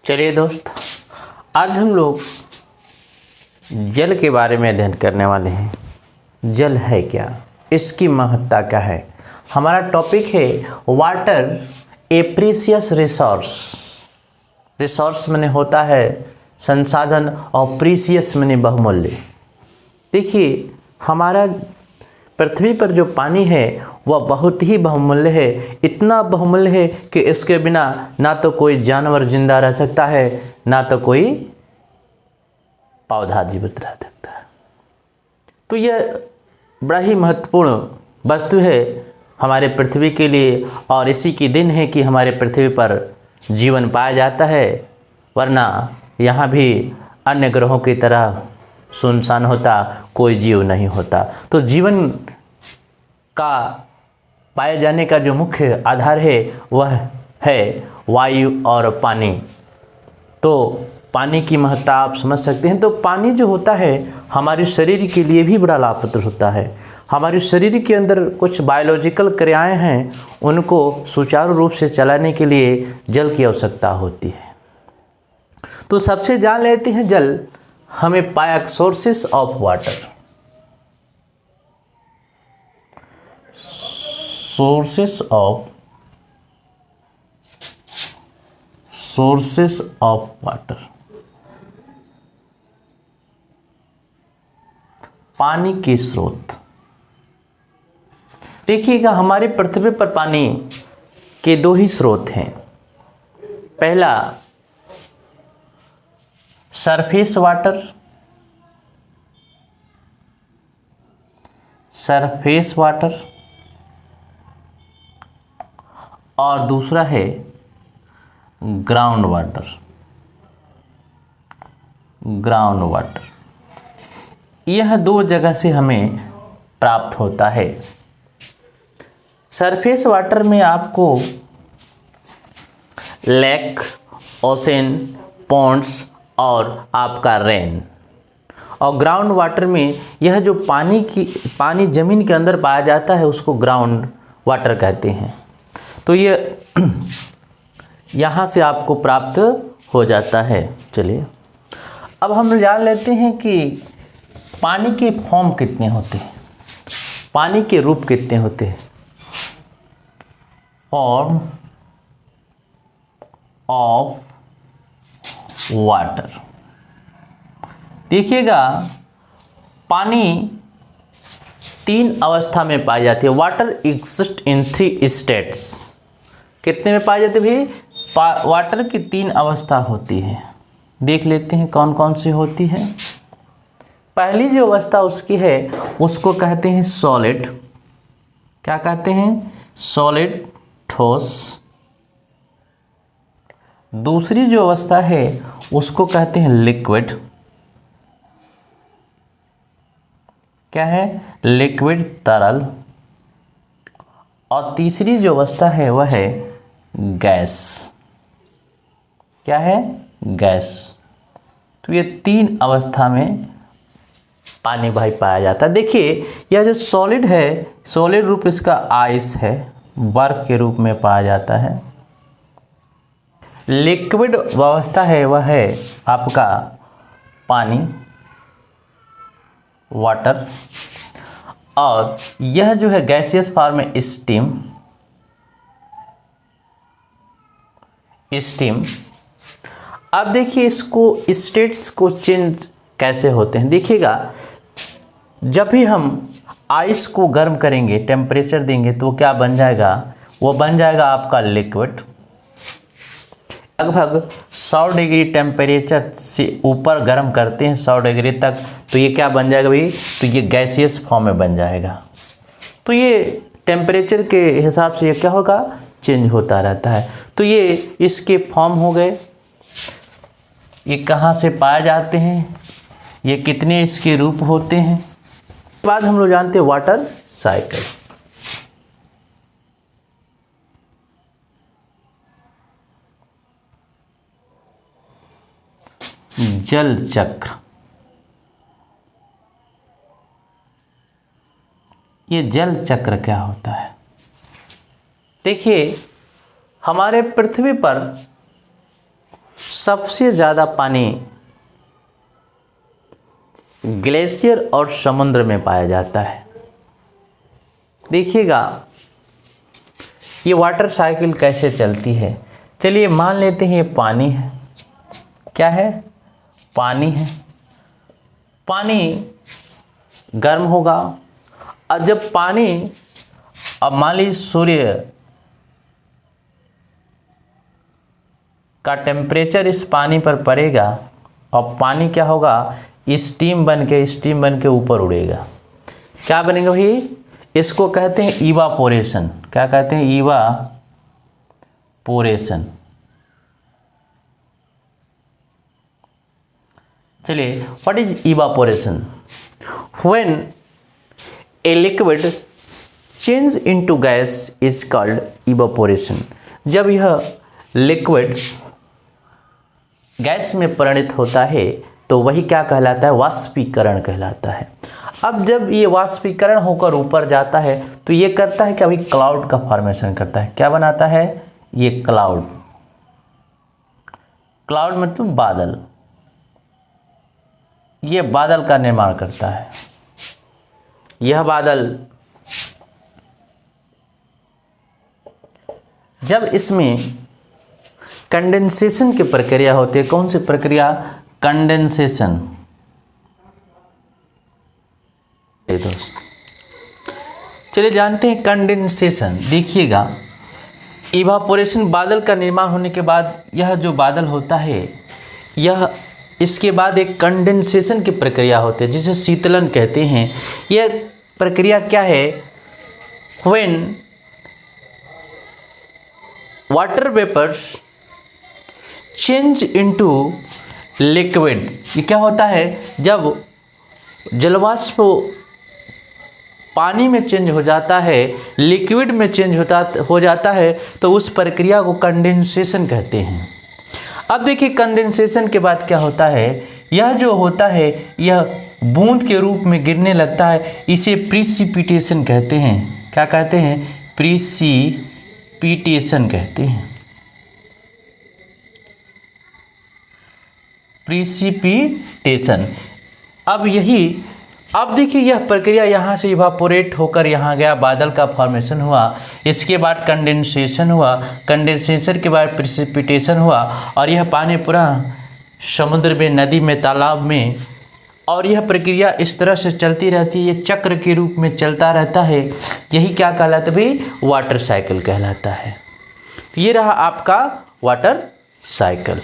चलिए दोस्त, आज हम लोग जल के बारे में अध्ययन करने वाले हैं। जल है क्या, इसकी महत्ता क्या है। हमारा टॉपिक है वाटर ए प्रीशियस रिसोर्स। रिसोर्स माने होता है संसाधन और प्रीशियस माने बहुमूल्य। देखिए, हमारा पृथ्वी पर जो पानी है वह बहुत ही बहुमूल्य है। इतना बहुमूल्य है कि इसके बिना ना तो कोई जानवर जिंदा रह सकता है, ना तो कोई पौधा जीवित रह सकता है। तो यह बड़ा ही महत्वपूर्ण वस्तु है हमारे पृथ्वी के लिए, और इसी की दिन है कि हमारे पृथ्वी पर जीवन पाया जाता है, वरना यहाँ भी अन्य ग्रहों की तरह सुनसान होता, कोई जीव नहीं होता। तो जीवन का पाए जाने का जो मुख्य आधार है वह है वायु और पानी। तो पानी की महत्ता आप समझ सकते हैं। तो पानी जो होता है हमारे शरीर के लिए भी बड़ा लाभप्रद होता है। हमारे शरीर के अंदर कुछ बायोलॉजिकल क्रियाएं हैं, उनको सुचारू रूप से चलाने के लिए जल की आवश्यकता होती है। तो सबसे जान लेते हैं जल हमें पाया sources of water. Sources of water, पानी के स्रोत। देखिएगा, हमारे पृथ्वी पर पानी के दो ही स्रोत हैं। पहला सरफेस वाटर, और दूसरा है ग्राउंड वाटर। यह दो जगह से हमें प्राप्त होता है। सरफेस वाटर में आपको लेक, ओशन, पॉन्ड्स और आपका रेन, और ग्राउंड वाटर में यह जो पानी ज़मीन के अंदर पाया जाता है उसको ग्राउंड वाटर कहते हैं। तो ये यहाँ से आपको प्राप्त हो जाता है। चलिए, अब हम जान लेते हैं कि पानी के फॉर्म कितने होते हैं, पानी के रूप कितने होते हैं। Form of water. देखिएगा, पानी तीन अवस्था में पाई जाती है। Water exist in 3 states. कितने में पाई जाती है भाई? वाटर की 3 अवस्था होती है। देख लेते हैं कौन कौन सी होती है। पहली जो अवस्था उसकी है उसको कहते हैं सॉलिड। क्या कहते हैं? सॉलिड, ठोस। दूसरी जो अवस्था है उसको कहते हैं लिक्विड। क्या है? लिक्विड, तरल। और तीसरी जो अवस्था है वह है गैस। क्या है? गैस। तो ये 3 अवस्था में पानी भाई पाया जाता है। देखिए, यह जो सॉलिड है, सॉलिड रूप इसका आइस है, बर्फ के रूप में पाया जाता है। लिक्विड अवस्था है वह है आपका पानी, वाटर। और यह जो है गैसियस फॉर्म में स्टीम। अब देखिए, इसको स्टेट्स को चेंज कैसे होते हैं। देखिएगा, जब भी हम आइस को गर्म करेंगे, टेम्परेचर देंगे, तो क्या बन जाएगा? वो बन जाएगा आपका लिक्विड। लगभग 100 डिग्री टेम्परेचर से ऊपर गर्म करते हैं, 100 डिग्री तक, तो ये क्या बन जाएगा भाई? तो ये गैसियस फॉर्म में बन जाएगा। तो ये टेम्परेचर के हिसाब से ये क्या होगा? चेंज होता रहता है। तो ये इसके फॉर्म हो गए। ये कहाँ से पाए जाते हैं, ये कितने इसके रूप होते हैं। उसके बाद हम लोग जानते हैं वाटर साइकिल। जल चक्र। ये जल चक्र क्या होता है? देखिए, हमारे पृथ्वी पर सबसे ज़्यादा पानी ग्लेशियर और समुद्र में पाया जाता है। देखिएगा ये वाटर साइकिल कैसे चलती है। चलिए मान लेते हैं ये पानी है। क्या है? पानी है। पानी गर्म होगा और जब पानी, अब मान लीजिए सूर्य का टेम्परेचर इस पानी पर पड़ेगा और पानी क्या होगा, स्टीम बन के ऊपर उड़ेगा। क्या बनेगा भाई? इसको कहते हैं इवापोरेशन। क्या कहते हैं? इवापोरेशन। चलिए, what is evaporation? When a liquid change into gas is called evaporation. जब यह लिक्विड गैस में परिणत होता है तो वही क्या कहलाता है? वाष्पीकरण कहलाता है। अब जब ये वाष्पीकरण होकर ऊपर जाता है तो ये करता है कि अभी क्लाउड का फॉर्मेशन करता है। क्या बनाता है? ये क्लाउड। क्लाउड मतलब बादल। ये बादल का निर्माण करता है। यह बादल जब इसमें कंडेंसेशन की प्रक्रिया होती है। कौन सी प्रक्रिया? कंडेंसेशन। दोस्त चलिए जानते हैं कंडेंसेशन। देखिएगा, इवापोरेशन बादल का निर्माण होने के बाद यह जो बादल होता है, यह इसके बाद एक कंडेंसेशन की प्रक्रिया होती है जिसे शीतलन कहते हैं। यह प्रक्रिया क्या है? When water vapours change into liquid. ये क्या होता है? जब जलवाष्प पानी में चेंज हो जाता है, लिक्विड में चेंज हो जाता है तो उस प्रक्रिया को कंडेंसेशन कहते हैं। अब देखिए कंडेंसेशन के बाद क्या होता है? यह जो होता है यह बूंद के रूप में गिरने लगता है। इसे प्रिसिपिटेशन कहते हैं। क्या कहते हैं? प्रिसिपिटेशन कहते हैं। प्रिसिपिटेशन। अब देखिए यह प्रक्रिया यहाँ से इवापोरेट होकर यहाँ गया, बादल का फॉर्मेशन हुआ। इसके बाद कंडेंसेशन हुआ, कंडेंसेशन के बाद प्रिसिपिटेशन हुआ और यह पानी पूरा समुद्र में, नदी में, तालाब में, और यह प्रक्रिया इस तरह से चलती रहती है। ये चक्र के रूप में चलता रहता है। यही क्या कहलाता है भाई? वाटर साइकिल कहलाता है। ये रहा आपका वाटर साइकिल।